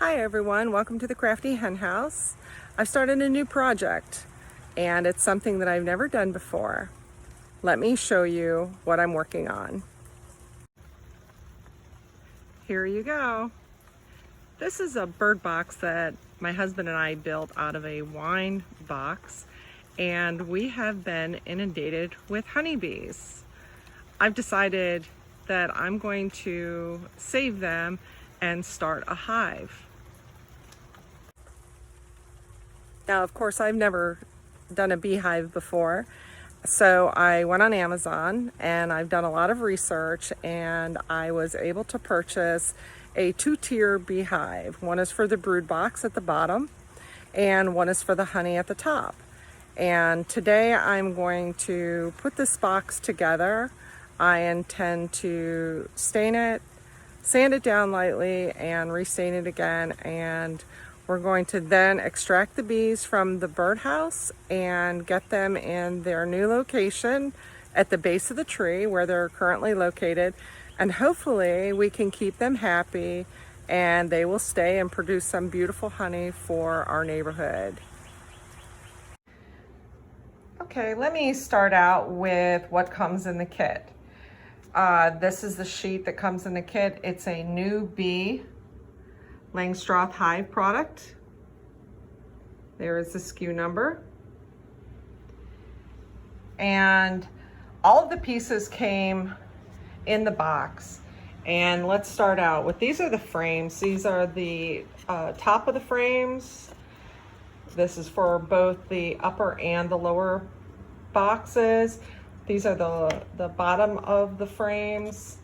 Hi everyone, welcome to the Crafty Hen House. I've started a new project and it's something that I've never done before. Let me show you what I'm working on. Here you go. This is a bird box that my husband and I built out of a wine box, and we have been inundated with honeybees. I've decided that I'm going to save them and start a hive. Now, of course, I've never done a beehive before, so I went on Amazon and I've done a lot of research, and I was able to purchase a two-tier beehive. One is for the brood box at the bottom and one is for the honey at the top. And today I'm going to put this box together. I intend to stain it, sand it down lightly, and restain it again, and we're going to then extract the bees from the birdhouse and get them in their new location at the base of the tree where they're currently located, and hopefully we can keep them happy and they will stay and produce some beautiful honey for our neighborhood. Okay, let me start out with what comes in the kit. This is the sheet that comes in the kit. It's a new bee Langstroth Hive product. There is the SKU number. And all of the pieces came in the box. And let's start out with, these are the frames. These are the top of the frames. This is for both the upper and the lower boxes. These are the bottom of the frames.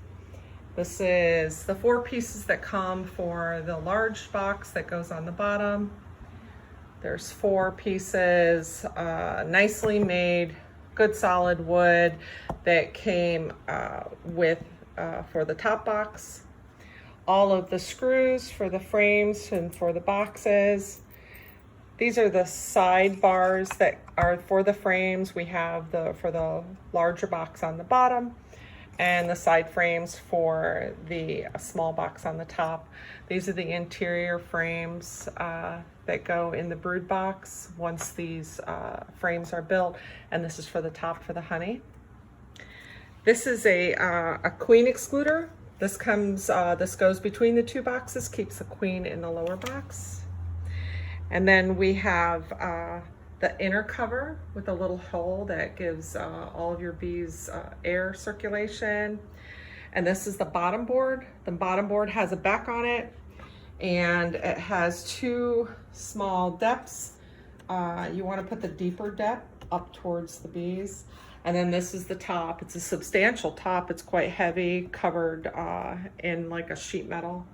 This is the 4 pieces that come for the large box that goes on the bottom. There's 4 pieces, nicely made, good solid wood that came for the top box. All of the screws for the frames and for the boxes. These are the side bars that are for the frames. We have for the larger box on the bottom, and the side frames for the small box on the top. These are the interior frames that go in the brood box once these frames are built, and this is for the top for the honey. This is a queen excluder. This goes between the 2 boxes, keeps the queen in the lower box. And then we have the inner cover with a little hole that gives all of your bees air circulation. And this is the bottom board. The bottom board has a back on it, and it has 2 small depths. You want to put the deeper depth up towards the bees. And then this is the top. It's a substantial top. It's quite heavy, covered in like a sheet metal.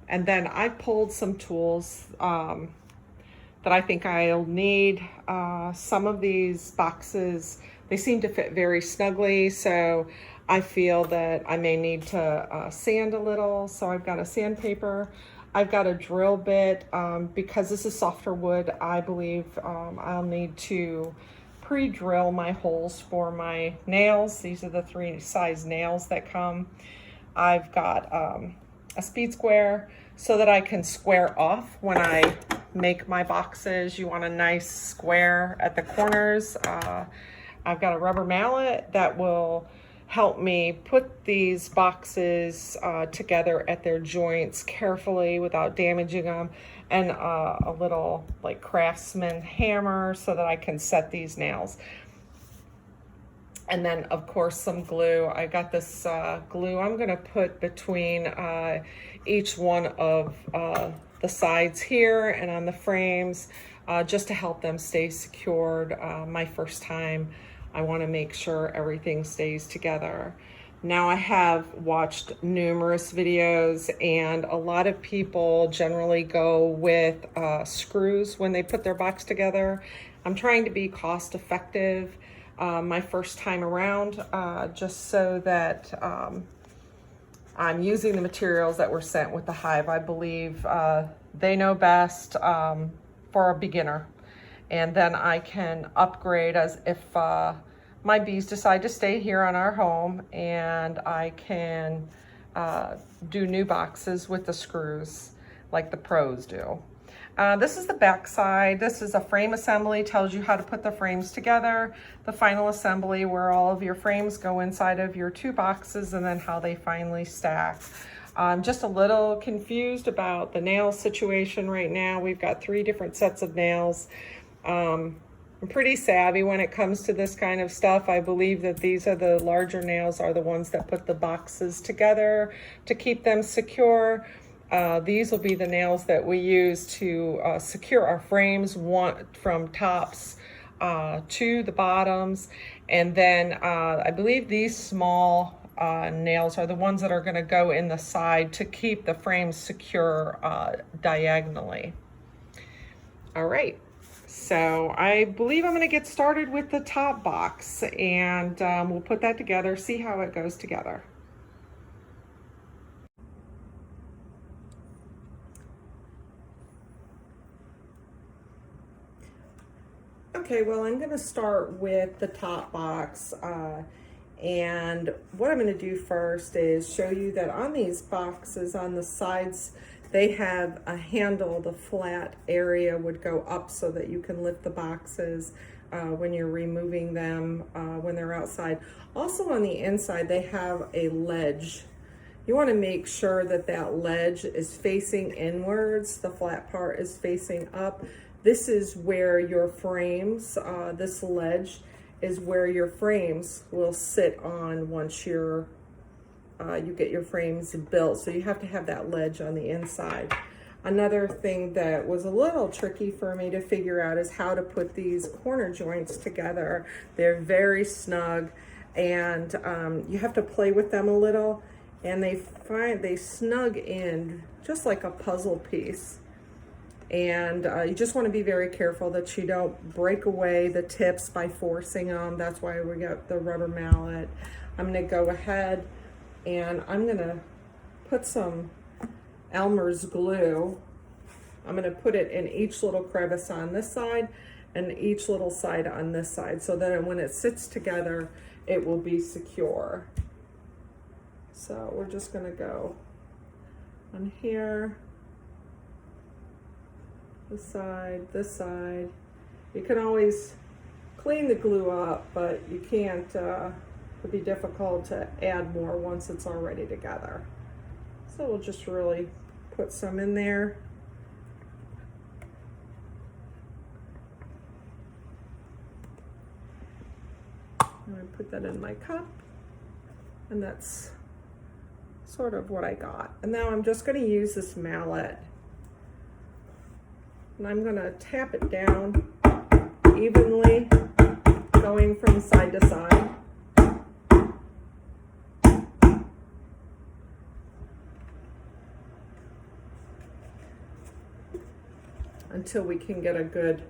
And then I pulled some tools that I think I'll need. Some of these boxes, they seem to fit very snugly, so I feel that I may need to sand a little. So I've got a sandpaper. I've got a drill bit. Because this is softer wood, I believe I'll need to pre-drill my holes for my nails. These are the 3 size nails that come. I've got a speed square so that I can square off when I make my boxes. You want a nice square at the corners. I've got a rubber mallet that will help me put these boxes together at their joints carefully without damaging them, and a little like craftsman hammer so that I can set these nails. And then of course some glue. I got this glue I'm gonna put between each one of the sides here and on the frames, just to help them stay secured. My first time, I want to make sure everything stays together. Now, I have watched numerous videos, and a lot of people generally go with screws when they put their box together. I'm trying to be cost effective my first time around, just so that I'm using the materials that were sent with the Hive. I believe they know best for a beginner. And then I can upgrade as if my bees decide to stay here on our home, and I can do new boxes with the screws. like the pros do. This is the back side. This is a frame assembly, tells you how to put the frames together. The final assembly where all of your frames go inside of your 2 boxes and then how they finally stack. I'm just a little confused about the nail situation right now. We've got 3 different sets of nails. I'm pretty savvy when it comes to this kind of stuff. I believe that these are the larger nails are the ones that put the boxes together to keep them secure. These will be the nails that we use to secure our frames, from tops to the bottoms. And then I believe these small nails are the ones that are going to go in the side to keep the frames secure diagonally. All right. So I believe I'm going to get started with the top box, and we'll put that together, see how it goes together. Okay, well, I'm going to start with the top box, and what I'm going to do first is show you that on these boxes on the sides, they have a handle. The flat area would go up so that you can lift the boxes when you're removing them when they're outside. Also on the inside, they have a ledge. You want to make sure that that ledge is facing inwards. The flat part is facing up. This is where your frames, this ledge is where your frames will sit on once you get your frames built. So you have to have that ledge on the inside. Another thing that was a little tricky for me to figure out is how to put these corner joints together. They're very snug, and you have to play with them a little, and they snug in just like a puzzle piece. And you just want to be very careful that you don't break away the tips by forcing them. That's why we got the rubber mallet. I'm going to go ahead and I'm going to put some Elmer's glue. I'm going to put it in each little crevice on this side and each little side on this side, so that when it sits together, it will be secure. So we're just going to go on here. This side. You can always clean the glue up, but you can't, it'd be difficult to add more once it's already together. So we'll just really put some in there. I'm going to put that in my cup, and that's sort of what I got. And now I'm just going to use this mallet, and I'm going to tap it down evenly, going from side to side. Until we can get a good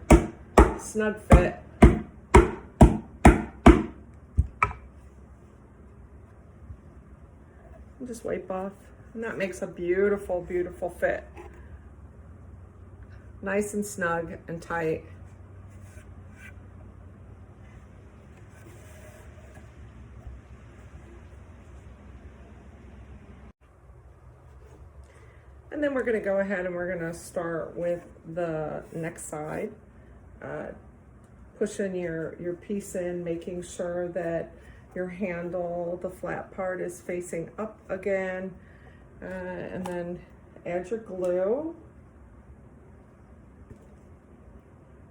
snug fit. And just wipe off, and that makes a beautiful, beautiful fit. Nice and snug and tight. And then we're going to go ahead and we're going to start with the next side. Pushing your piece in, making sure that your handle, the flat part, is facing up again. And then add your glue.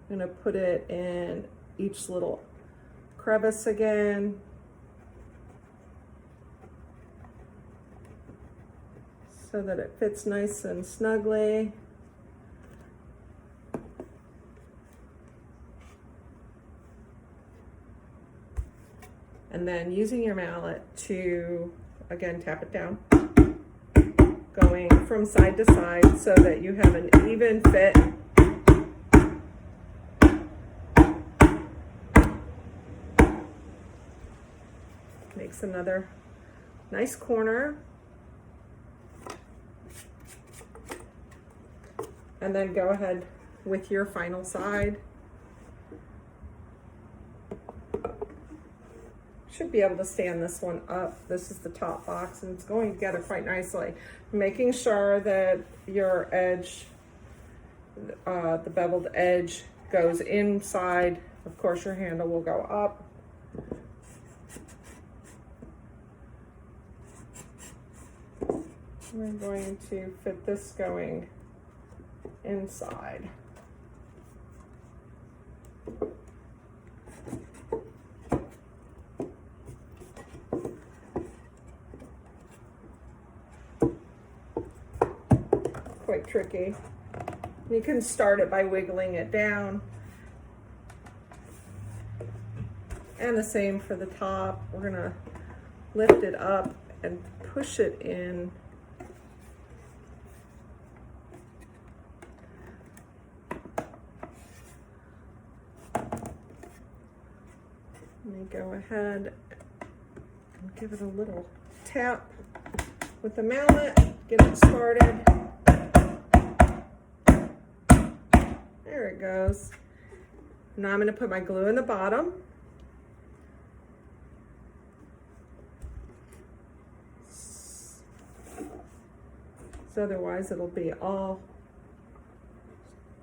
I'm going to put it in each little crevice again. So that it fits nice and snugly. And then using your mallet to, again, tap it down, going from side to side so that you have an even fit. Makes another nice corner. And then go ahead with your final side. should be able to stand this one up. This is the top box, and it's going together quite nicely. Making sure that your edge, the beveled edge, goes inside. Of course, your handle will go up. We're going to fit this going inside. Quite tricky. You can start it by wiggling it down. And the same for the top. We're gonna lift it up and push it in. Let me go ahead and give it a little tap with the mallet, get it started. There it goes. Now I'm going to put my glue in the bottom. So otherwise it'll be all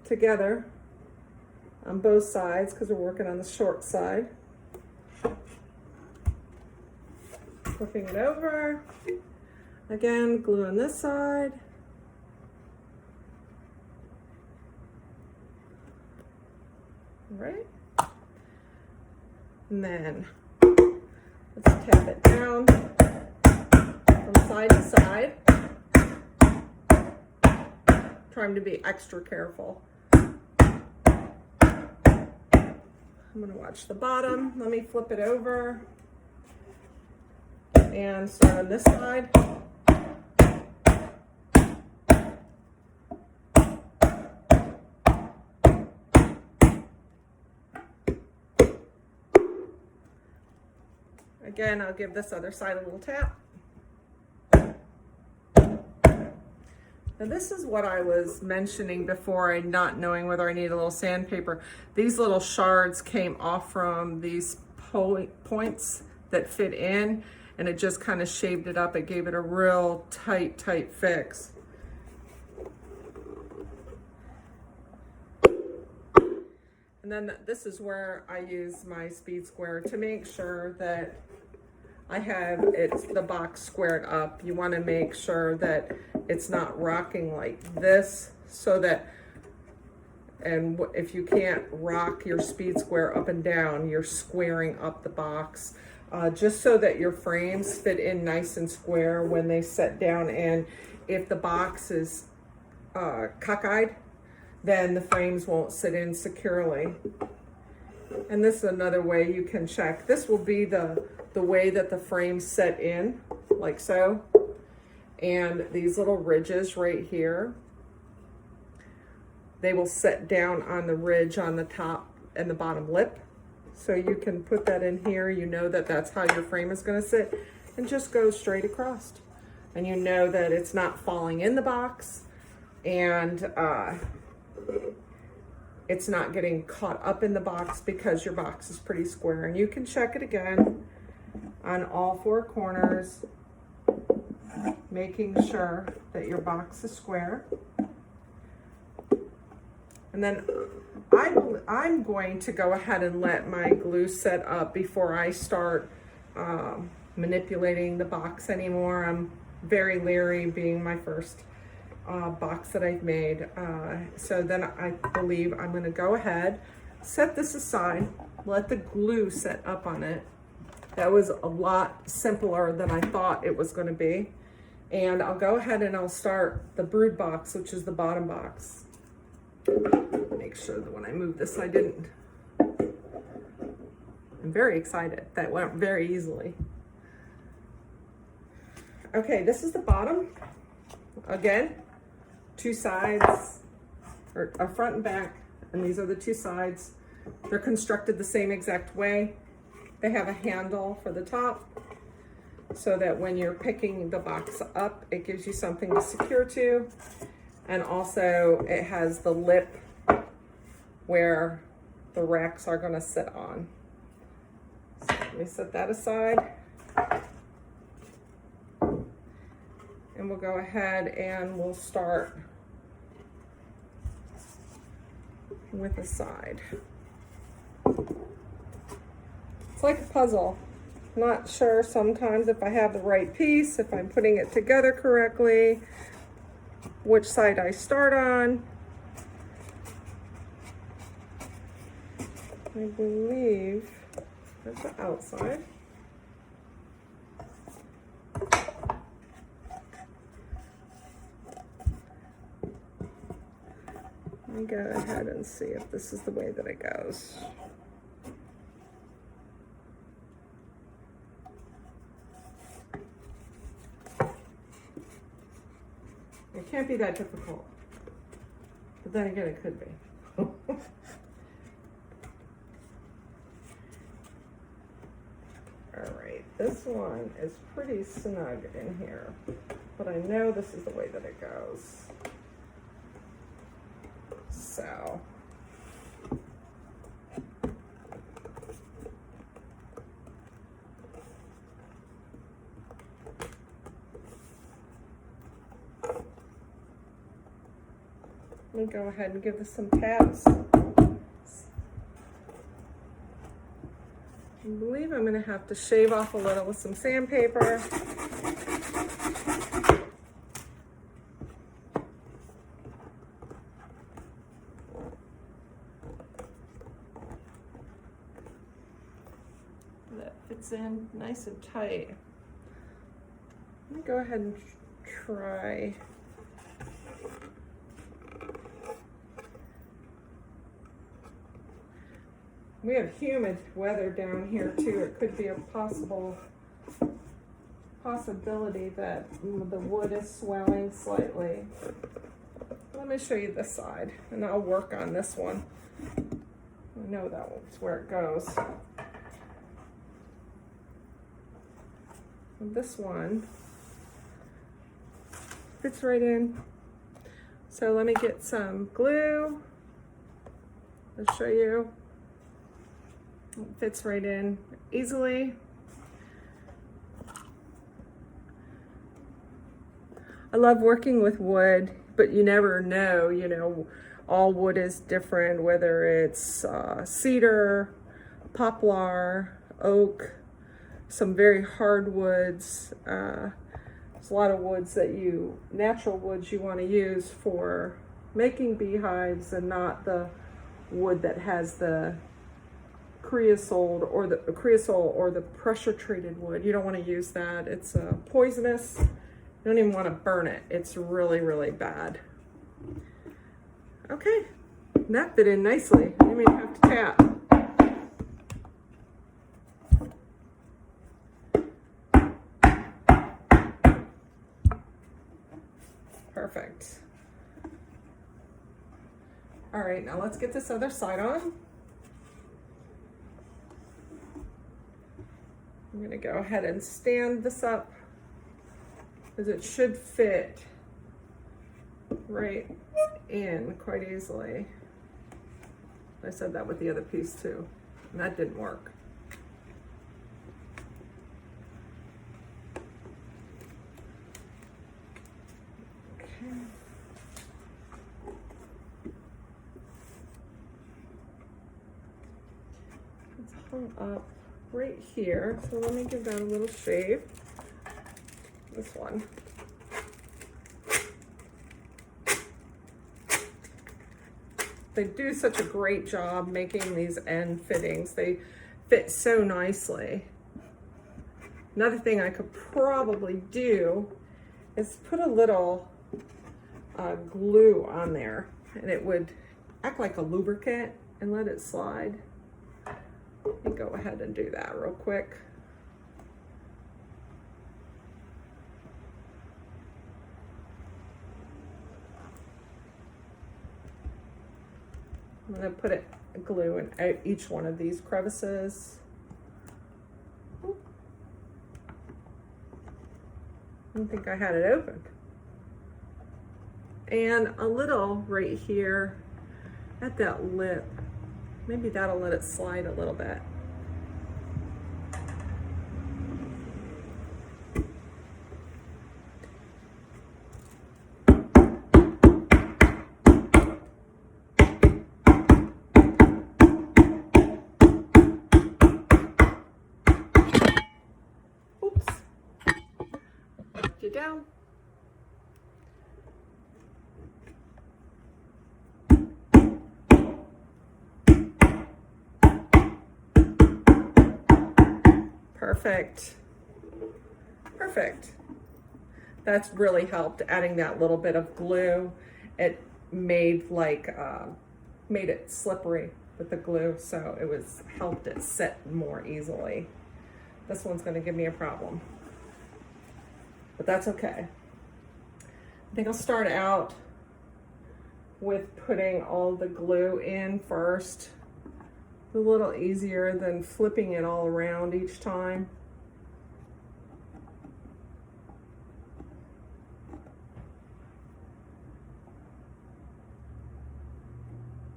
together on both sides because we're working on the short side. Flipping it over. Again, glue on this side. Right? And then let's tap it down from side to side. Trying to be extra careful. I'm gonna watch the bottom. Let me flip it over and start on this side. Again, I'll give this other side a little tap. Now this is what I was mentioning before, and not knowing whether I need a little sandpaper. These little shards came off from these points that fit in, and it just kind of shaved it up. It gave it a real tight fix. And then this is where I use my speed square to make sure that I have the box squared up. You want to make sure that it's not rocking like this, so that, and if you can't rock your speed square up and down, you're squaring up the box, just so that your frames fit in nice and square when they set down. And if the box is cockeyed, then the frames won't sit in securely. And this is another way you can check. This will be the way that the frames set in, like so. And these little ridges right here, they will set down on the ridge on the top and the bottom lip. So you can put that in here. You know that that's how your frame is going to sit, and just go straight across. And you know that it's not falling in the box, and it's not getting caught up in the box because your box is pretty square. And you can check it again on all four corners, making sure that your box is square. And then I'm going to go ahead and let my glue set up before I start manipulating the box anymore. I'm very leery, being my first box that I've made. So then I believe I'm going to go ahead, set this aside, let the glue set up on it. That was a lot simpler than I thought it was going to be. And I'll go ahead and I'll start the brood box, which is the bottom box. Make sure that when I move this, I didn't. I'm very excited. That went very easily. Okay, this is the bottom. Again, two sides, or a front and back, and these are the two sides. They're constructed the same exact way. They have a handle for the top, so that when you're picking the box up, it gives you something to secure to. And also it has the lip where the racks are going to sit on. So Let me set that aside. And we'll go ahead and we'll start with the side. It's like a puzzle. Not sure sometimes if I have the right piece, if I'm putting it together correctly, which side I start on. I believe that's the outside. Let me go ahead and see if this is the way that it goes. It can't be that difficult, but then again, it could be. All right, this one is pretty snug in here, but I know this is the way that it goes. So. Let me go ahead and give this some taps. I believe I'm going to have to shave off a little with some sandpaper. That fits in nice and tight. Let me go ahead and try. We have humid weather down here too. It could be a possibility that the wood is swelling slightly. Let me show you this side and I'll work on this one. I know that's where it goes. And this one fits right in. So let me get some glue. I'll show you. It fits right in easily. I love working with wood, but you never know, you know, all wood is different, whether it's cedar, poplar, oak, some very hard woods. There's a lot of woods that natural woods you want to use for making beehives and not the wood that has the creosote or the pressure treated wood. You don't want to use that. It's poisonous. You don't even want to burn it. It's really, really bad. Okay, that fit in nicely. I may have to tap. Perfect. All right, now let's get this other side on. I'm going to go ahead and stand this up because it should fit right in quite easily. I said that with the other piece too, and that didn't work. Okay. It's hung up right here, so let me give that a little shave. This one. They do such a great job making these end fittings. They fit so nicely. Another thing I could probably do is put a little glue on there, and it would act like a lubricant and let it slide. Let me go ahead and do that real quick. I'm going to put glue in each one of these crevices. I don't think I had it open. And a little right here at that lip. Maybe that'll let it slide a little bit. it down. Perfect. Perfect. That's really helped, adding that little bit of glue. It made made it slippery with the glue, so it was helped it sit more easily. This one's going to give me a problem, but that's okay. I think I'll start out with putting all the glue in first. A little easier than flipping it all around each time.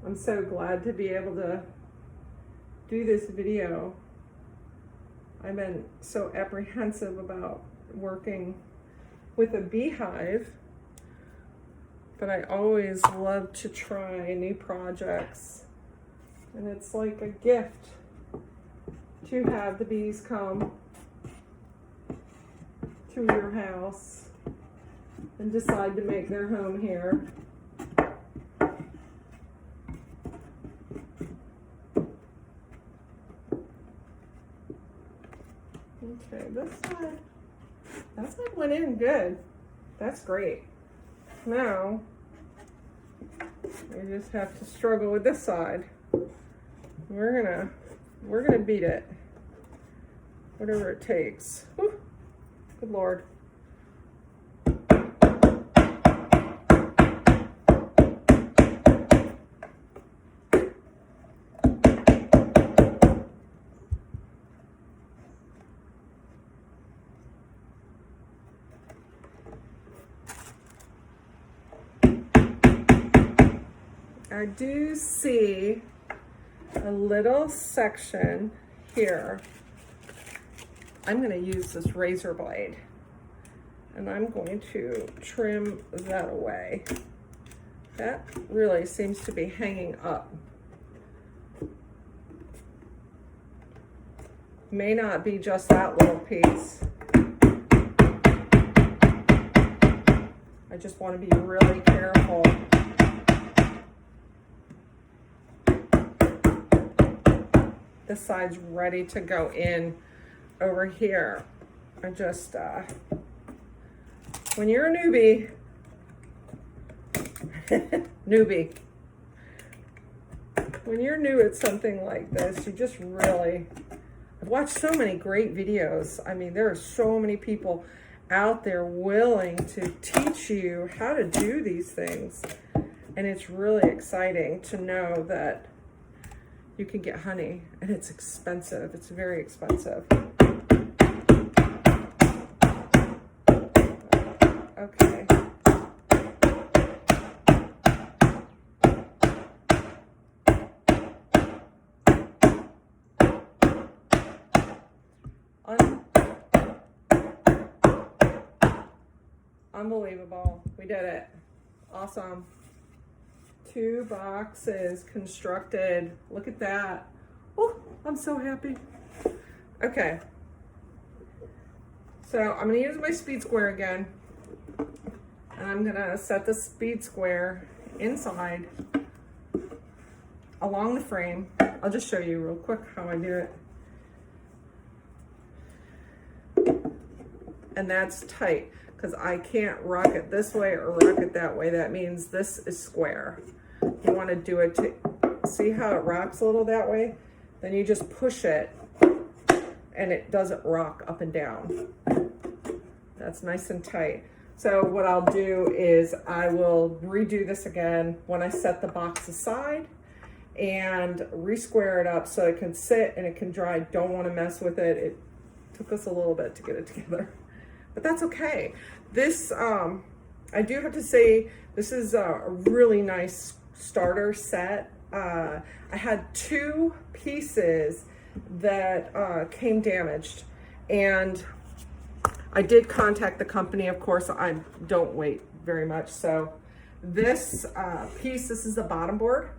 I'm so glad to be able to do this video. I've been so apprehensive about working with a beehive, but I always love to try new projects. And it's like a gift to have the bees come to your house and decide to make their home here. Okay, that side went in good. That's great. Now, we just have to struggle with this side. We're gonna beat it, whatever it takes. Whew. Good Lord. I do see a little section here. I'm going to use this razor blade and I'm going to trim that away. That really seems to be hanging up. May not be just that little piece. I just want to be really careful. This side's ready to go in over here. I just, when you're a newbie, when you're new at something like this, you just really, I've watched so many great videos. I mean, there are so many people out there willing to teach you how to do these things. And it's really exciting to know that you can get honey, and it's expensive. It's very expensive. Okay. Unbelievable. We did it. Awesome. 2 boxes constructed. Look at that. Oh, I'm so happy. Okay. So I'm going to use my speed square again. And I'm going to set the speed square inside along the frame. I'll just show you real quick how I do it. And that's tight because I can't rock it this way or rock it that way. That means this is square. You want to do it to see how it rocks a little that way, then you just push it and it doesn't rock up and down. That's nice and tight. So what I'll do is I will redo this again when I set the box aside and re-square it up so it can sit and it can dry. Don't want to mess with it. It took us a little bit to get it together, but that's okay. This, I do have to say, this is a really nice starter set. I had 2 pieces that came damaged, and I did contact the company. Of course, I don't wait very much. So this piece, this is the bottom board.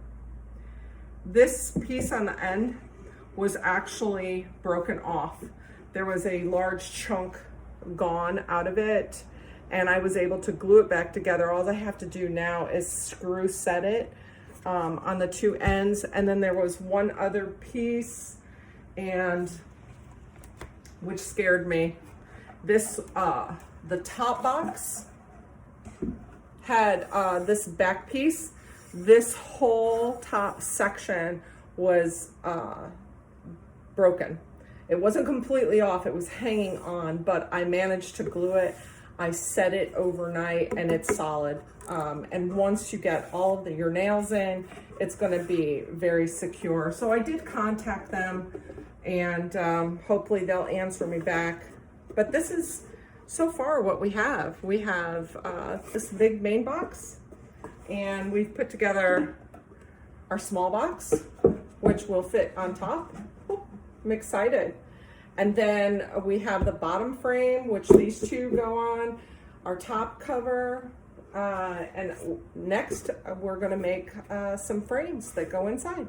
This piece on the end was actually broken off. There was a large chunk gone out of it, and I was able to glue it back together. All I have to do now is screw set it on the two ends. And then there was one other piece, and which scared me. This, the top box had this back piece. This whole top section was broken. It wasn't completely off, it was hanging on, but I managed to glue it. I set it overnight and it's solid. And once you get all of your nails in, it's gonna be very secure. So I did contact them, and hopefully they'll answer me back. But this is so far what we have. We have this big main box, and we've put together our small box, which will fit on top. I'm excited. And then we have the bottom frame, which these two go on, our top cover, and next we're gonna make some frames that go inside.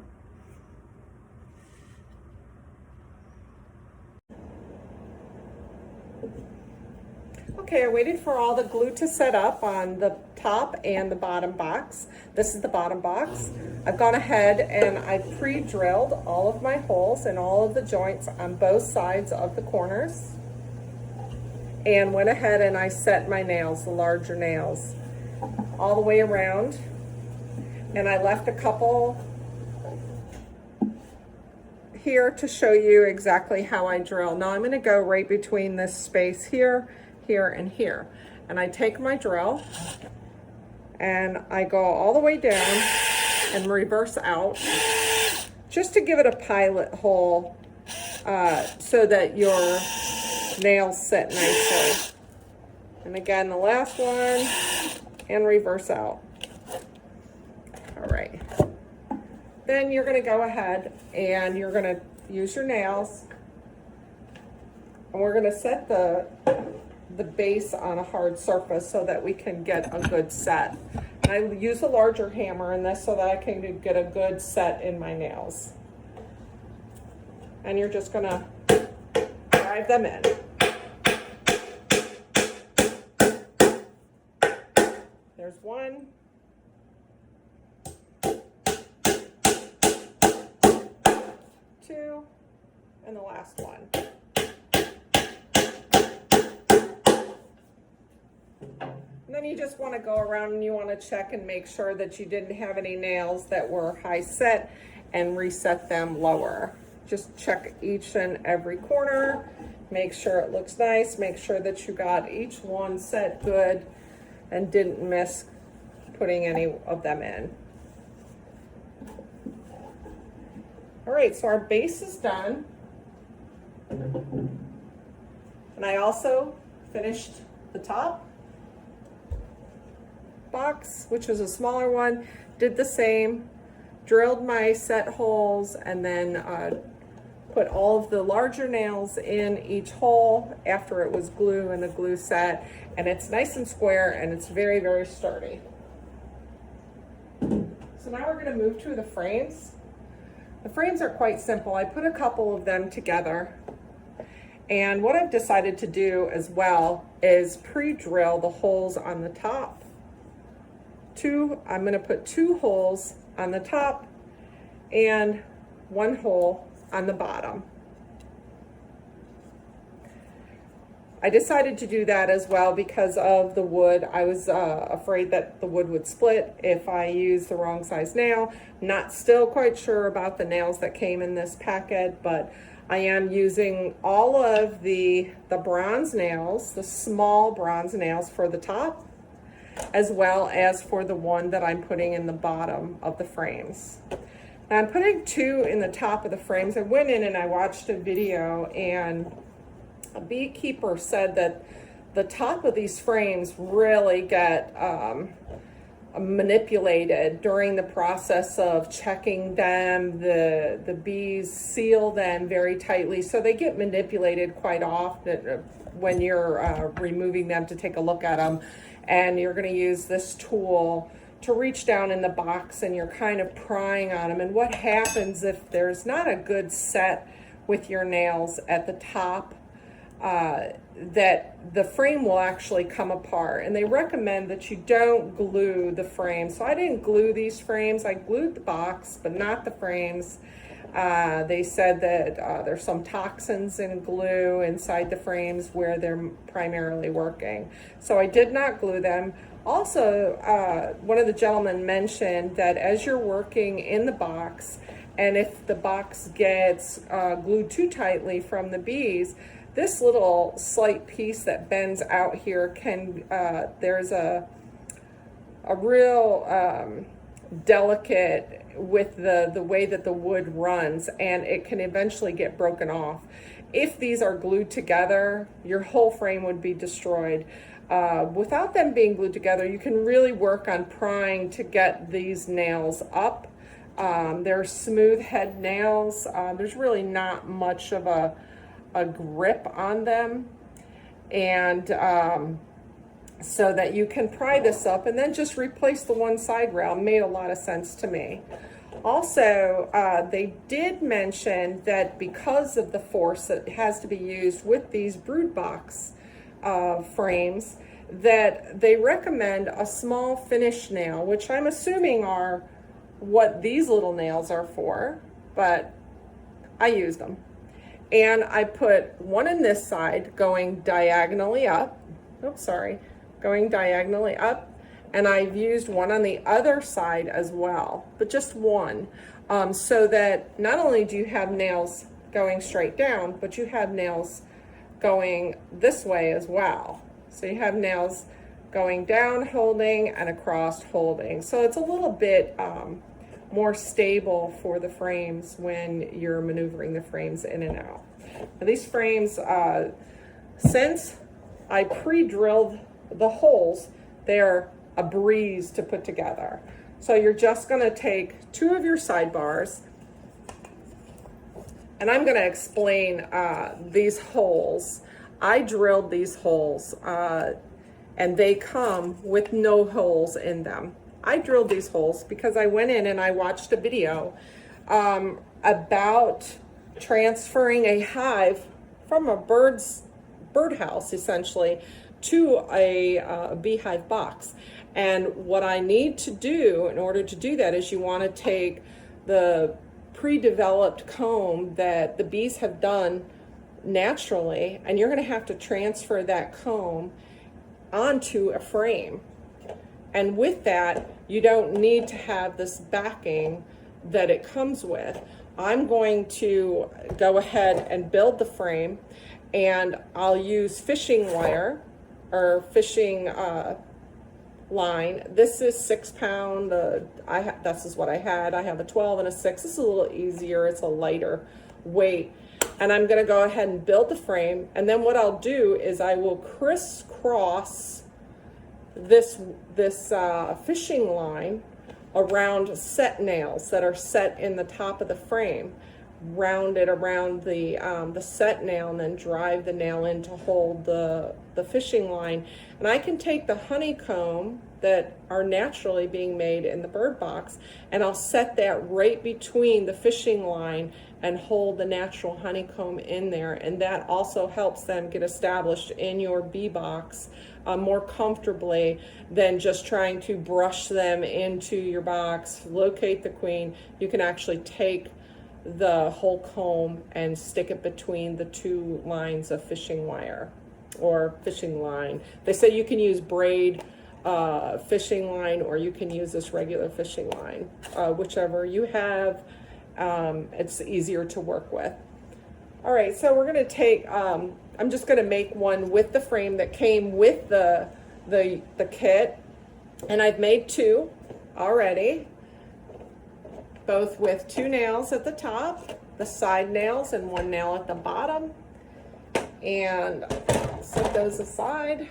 Okay, I waited for all the glue to set up on the top and the bottom box. This is the bottom box. I've gone ahead and I pre-drilled all of my holes and all of the joints on both sides of the corners, and went ahead and I set my nails, the larger nails, all the way around. And I left a couple here to show you exactly how I drill. Now I'm gonna go right between this space here, here, and here. And I take my drill and I go all the way down and reverse out, just to give it a pilot hole so that your nails set nicely. And again, the last one, and reverse out. All right. Then you're gonna go ahead and you're gonna use your nails, and we're gonna set the base on a hard surface so that we can get a good set. And I use a larger hammer in this so that I can get a good set in my nails. And you're just gonna drive them in. There's one. Two, and the last one. And then you just want to go around and you want to check and make sure that you didn't have any nails that were high set and reset them lower. Just check each and every corner, make sure it looks nice, make sure that you got each one set good and didn't miss putting any of them in. All right, so our base is done. And I also finished the top box, which was a smaller one, did the same, drilled my set holes, and then put all of the larger nails in each hole after it was glue and the glue set, and it's nice and square and it's very, very sturdy. So now we're going to move to the frames. The frames are quite simple. I put a couple of them together, and what I've decided to do as well is pre-drill the holes on the top. I'm going to put 2 holes on the top and 1 hole on the bottom. I decided to do that as well because of the wood. I was afraid that the wood would split if I used the wrong size nail. Not still quite sure about the nails that came in this packet, but I am using all of the bronze nails, the small bronze nails for the top, as well as for the one that I'm putting in the bottom of the frames. Now I'm putting 2 in the top of the frames. I went in and I watched a video, and a beekeeper said that the top of these frames really get manipulated during the process of checking them. The bees seal them very tightly, so they get manipulated quite often when you're removing them to take a look at them. And you're going to use this tool to reach down in the box, and you're kind of prying on them. And what happens if there's not a good set with your nails at the top, that the frame will actually come apart, and they recommend that you don't glue the frame. So I didn't glue these frames. I glued the box, but not the frames. They said that there's some toxins in glue inside the frames where they're primarily working. So I did not glue them. Also, one of the gentlemen mentioned that as you're working in the box, and if the box gets glued too tightly from the bees, this little slight piece that bends out here can, there's a real delicate with the way that the wood runs, and it can eventually get broken off. If these are glued together, your whole frame would be destroyed. Without them being glued together, you can really work on prying to get these nails up. They're smooth head nails. There's really not much of a grip on them, and so that you can pry this up and then just replace the one side rail made a lot of sense to me. Also, they did mention that because of the force that has to be used with these brood box frames, that they recommend a small finish nail, which I'm assuming are what these little nails are for, but I use them. And I put one in this side going diagonally up. Oops, sorry, going diagonally up. And I've used one on the other side as well, but just one. So that not only do you have nails going straight down, but you have nails going this way as well. So you have nails going down holding and across holding. So it's a little bit more stable for the frames when you're maneuvering the frames in and out. Now these frames, since I pre-drilled the holes, they're a breeze to put together. So you're just going to take two of your sidebars, and I'm going to explain these holes. I drilled these holes, and they come with no holes in them. I drilled these holes because I went in and I watched a video about transferring a hive from a birdhouse essentially to a beehive box. And what I need to do in order to do that is you want to take the pre-developed comb that the bees have done naturally, and you're going to have to transfer that comb onto a frame. And with that, you don't need to have this backing that it comes with. I'm going to go ahead and build the frame, and I'll use fishing wire or fishing line. This is 6 pound. This is what I had. I have a 12 and a 6. This is a little easier. It's a lighter weight. And I'm going to go ahead and build the frame. And then what I'll do is I will crisscross this fishing line around set nails that are set in the top of the frame. Round it around the set nail, and then drive the nail in to hold the fishing line. And I can take the honeycomb that are naturally being made in the bird box, and I'll set that right between the fishing line and hold the natural honeycomb in there. And that also helps them get established in your bee box more comfortably than just trying to brush them into your box, locate the queen. You can actually take the whole comb and stick it between the two lines of fishing wire or fishing line. They say you can use braid fishing line, or you can use this regular fishing line, whichever you have. It's easier to work with. All right, so we're going to take, I'm just going to make one with the frame that came with the kit, and I've made two already, both with 2 nails at the top, the side nails, and 1 nail at the bottom. And I'll set those aside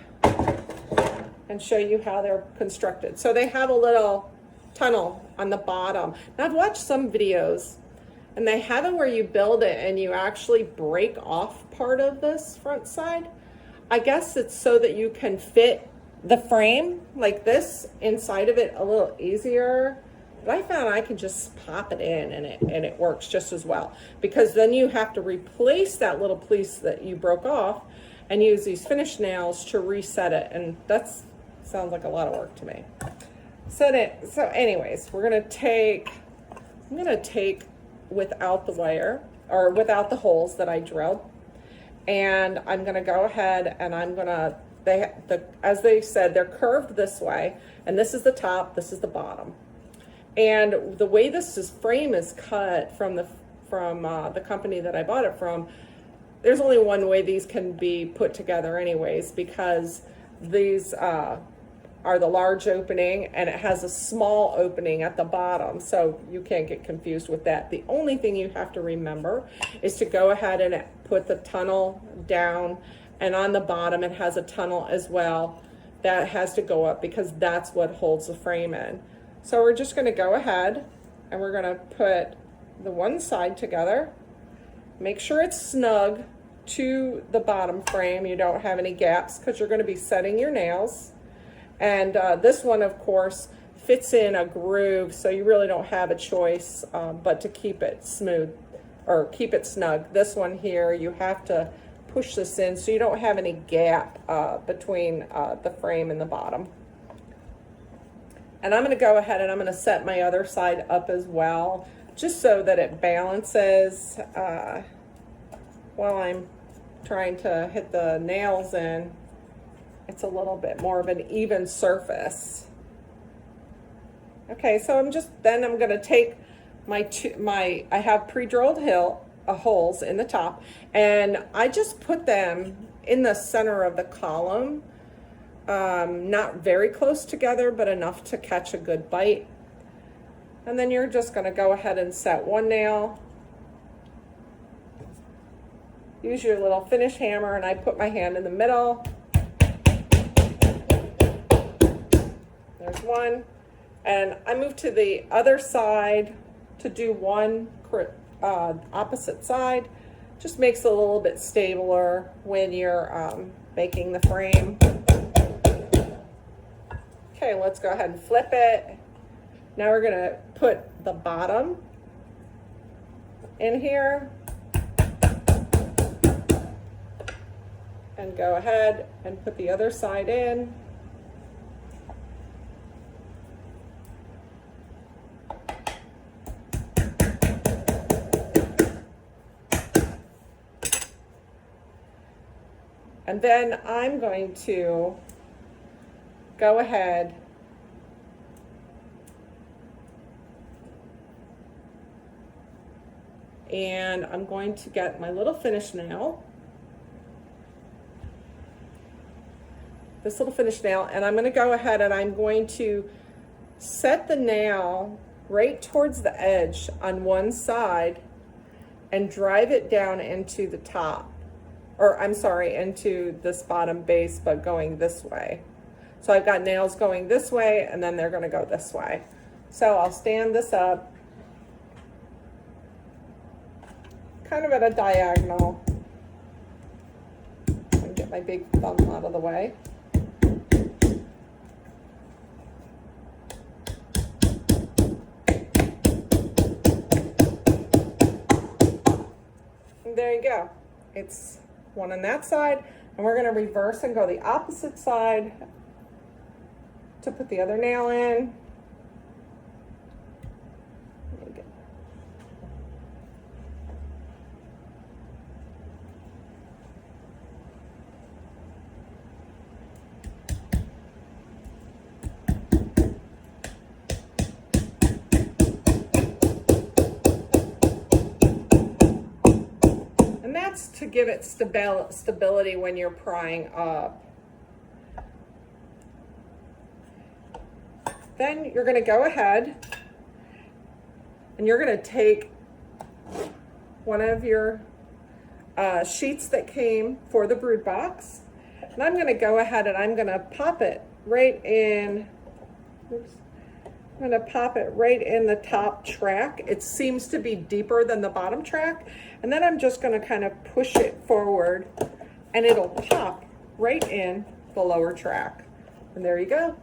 and show you how they're constructed. So they have a little tunnel on the bottom. Now I've watched some videos, and they have it where you build it and you actually break off part of this front side. I guess it's so that you can fit the frame like this inside of it a little easier. But I found I can just pop it in, and it works just as well, because then you have to replace that little piece that you broke off and use these finish nails to reset it. And that sounds like a lot of work to me. So anyways, I'm gonna take without the wire, or without the holes that I drilled, and I'm gonna go ahead and I'm gonna, as they said, they're curved this way, and this is the top, this is the bottom. And the way this frame is cut from the company that I bought it from, there's only one way these can be put together anyways, because these are the large opening and it has a small opening at the bottom, so you can't get confused with that. The only thing you have to remember is to go ahead and put the tunnel down, and on the bottom it has a tunnel as well that has to go up because that's what holds the frame in. So we're just going to go ahead and we're going to put the one side together. Make sure it's snug to the bottom frame. You don't have any gaps because you're going to be setting your nails. And this one, of course, fits in a groove, so you really don't have a choice but to keep it smooth or keep it snug. This one here, you have to push this in so you don't have any gap between the frame and the bottom. And I'm going to go ahead and I'm going to set my other side up as well, just so that it balances while I'm trying to hit the nails in. It's a little bit more of an even surface. Okay, so I'm going to take I have pre-drilled holes in the top, and I just put them in the center of the column, not very close together, but enough to catch a good bite. And then you're just going to go ahead and set one nail. Use your little finish hammer, and I put my hand in the middle. There's one. And I move to the other side to do one opposite side. Just makes it a little bit stabler when you're making the frame. Okay, let's go ahead and flip it. Now we're gonna put the bottom in here and go ahead and put the other side in. And then I'm going to go ahead and I'm going to get my little finish nail, this little finish nail, and I'm going to go ahead and I'm going to set the nail right towards the edge on one side and drive it down into the top, or I'm sorry, into this bottom base, but going this way. So I've got nails going this way, and then they're going to go this way. So I'll stand this up kind of at a diagonal and get my big thumb out of the way. And there you go. It's one on that side, and we're going to reverse and go the opposite side to put the other nail in. And that's to give it stability when you're prying up. Then you're going to go ahead and you're going to take one of your sheets that came for the brood box, and I'm going to go ahead and I'm going to pop it right in. Oops. I'm going to pop it right in the top track. It seems to be deeper than the bottom track, and then I'm just going to kind of push it forward and it'll pop right in the lower track. And there you go.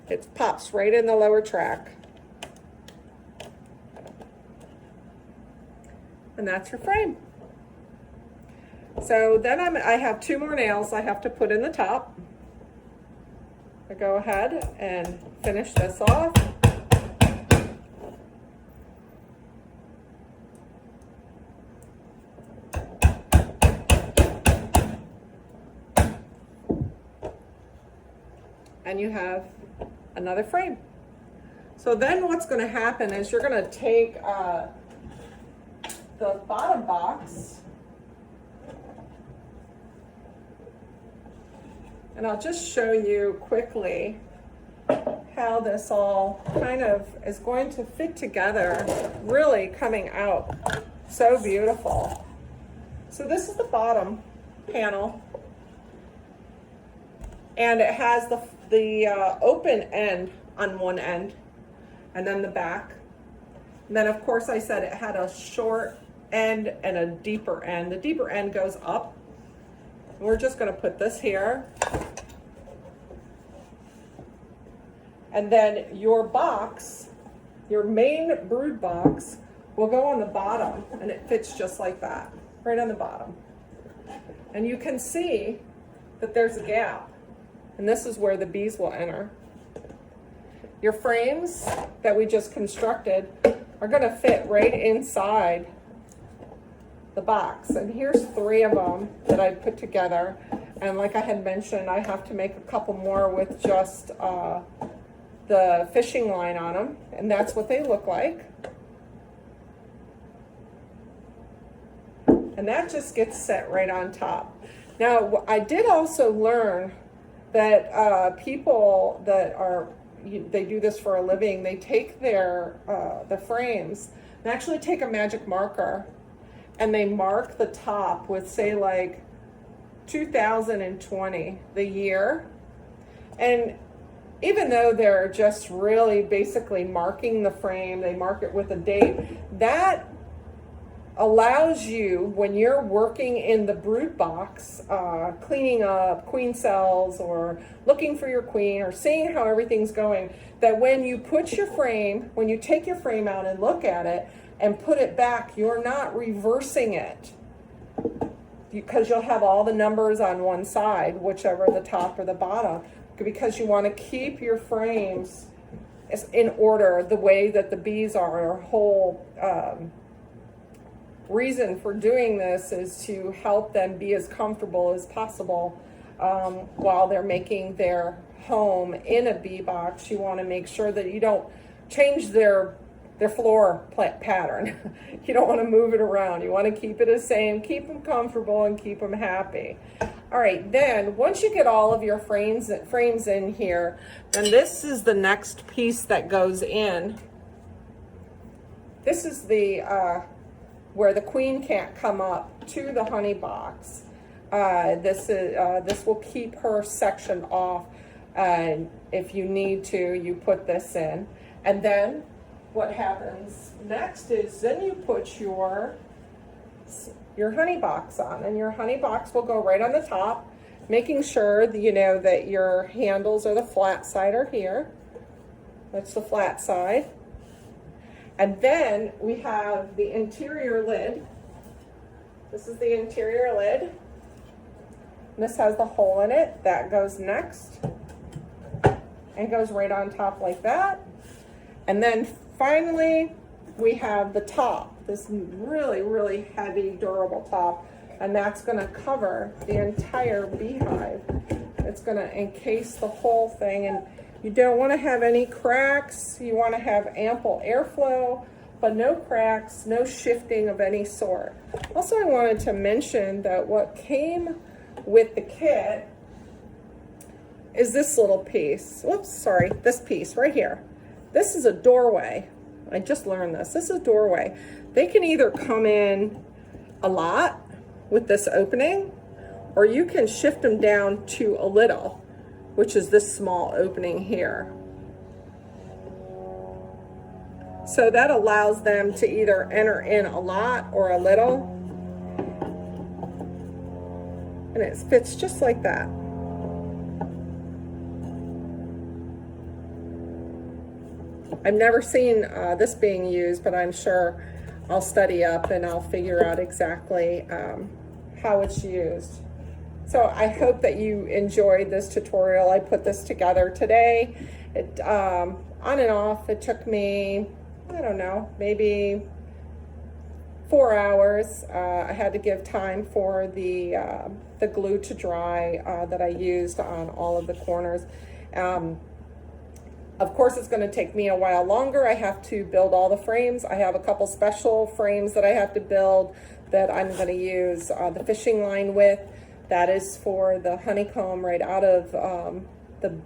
It pops right in the lower track. And that's your frame. So then I have 2 more nails I have to put in the top. I go ahead and finish this off. And you have another frame. So then what's going to happen is you're going to take the bottom box, and I'll just show you quickly how this all kind of is going to fit together, really coming out so beautiful. So this is the bottom panel, and it has the open end on one end, and then the back. And then of course I said it had a short end and a deeper end. The deeper end goes up. We're just going to put this here. And then your box, your main brood box, will go on the bottom, and it fits just like that, right on the bottom. And you can see that there's a gap, and this is where the bees will enter. Your frames that we just constructed are going to fit right inside the box, and here's 3 of them that I put together. And like I had mentioned, I have to make a couple more with just the fishing line on them, and that's what they look like. And that just gets set right on top. Now I did also learn that people that they do this for a living, they take their the frames and actually take a magic marker, and they mark the top with, say, like 2020, the year. And even though they're just really basically marking the frame, they mark it with a date, that allows you, when you're working in the brood box, cleaning up queen cells or looking for your queen or seeing how everything's going, that when you put your frame, when you take your frame out and look at it and put it back, you're not reversing it, because you'll have all the numbers on one side, whichever the top or the bottom, because you want to keep your frames in order the way that the bees are. Our whole reason for doing this is to help them be as comfortable as possible while they're making their home in a bee box. You want to make sure that you don't change their floor pattern. You don't want to move it around. You want to keep it the same, keep them comfortable, and keep them happy. All right, then once you get all of your frames in here, then this is the next piece that goes in. This is the where the queen can't come up to the honey box. This will keep her sectioned off, and if you need to, you put this in. And then what happens next is then you put your honey box on, and your honey box will go right on the top, making sure that you know that your handles are the flat side are here. That's the flat side. And then we have the interior lid. This is the interior lid. This has the hole in it. That goes next and goes right on top like that. And then finally, we have the top, this really, really heavy, durable top, and that's going to cover the entire beehive. It's going to encase the whole thing, and you don't want to have any cracks. You want to have ample airflow, but no cracks, no shifting of any sort. Also, I wanted to mention that what came with the kit is this little piece. Whoops, sorry, this piece right here. This is a doorway. I just learned this. This is a doorway. They can either come in a lot with this opening, or you can shift them down to a little, which is this small opening here. So that allows them to either enter in a lot or a little. And it fits just like that. I've never seen this being used, but I'm sure I'll study up and I'll figure out exactly how it's used. So I hope that you enjoyed this tutorial. I put this together today. It on and off, it took me, I don't know, maybe 4 hours. I had to give time for the glue to dry that I used on all of the corners. Of course, it's going to take me a while longer. I have to build all the frames. I have a couple special frames that I have to build that I'm going to use the fishing line with. That is for the honeycomb right out of the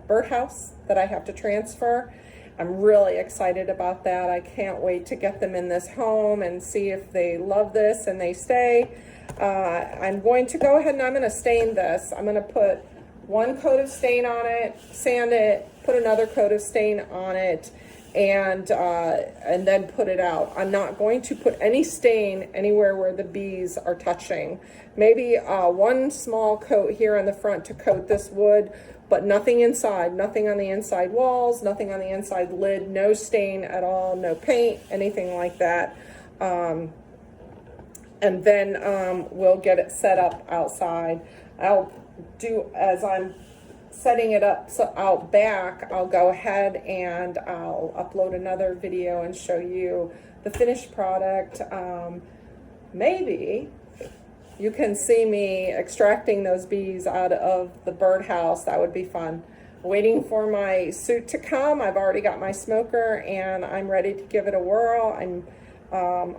birdhouse that I have to transfer. I'm really excited about that. I can't wait to get them in this home and see if they love this and they stay. I'm going to go ahead and I'm going to stain this. I'm going to put one coat of stain on it, sand it, put another coat of stain on it, and then put it out. I'm not going to put any stain anywhere where the bees are touching. Maybe one small coat here on the front to coat this wood, but nothing inside, nothing on the inside walls, nothing on the inside lid, no stain at all, no paint, anything like that. And then we'll get it set up outside. I'll do, as I'm setting it up so out back, I'll go ahead and I'll upload another video and show you the finished product. Maybe you can see me extracting those bees out of the birdhouse. That would be fun. Waiting for my suit to come. I've already got my smoker and I'm ready to give it a whirl. I'm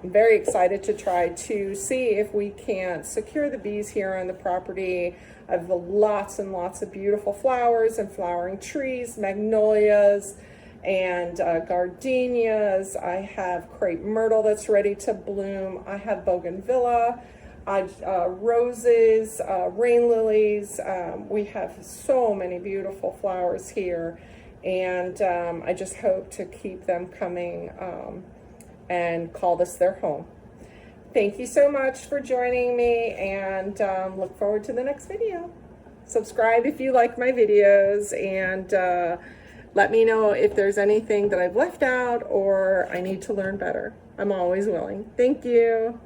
very excited to try to see if we can secure the bees here on the property. I have lots and lots of beautiful flowers and flowering trees, magnolias and gardenias. I have crepe myrtle that's ready to bloom. I have bougainvillea, roses, rain lilies. We have so many beautiful flowers here, and I just hope to keep them coming and call this their home. Thank you so much for joining me, and look forward to the next video. Subscribe if you like my videos, and let me know if there's anything that I've left out or I need to learn better. I'm always willing. Thank you.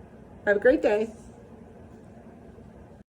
Have a great day.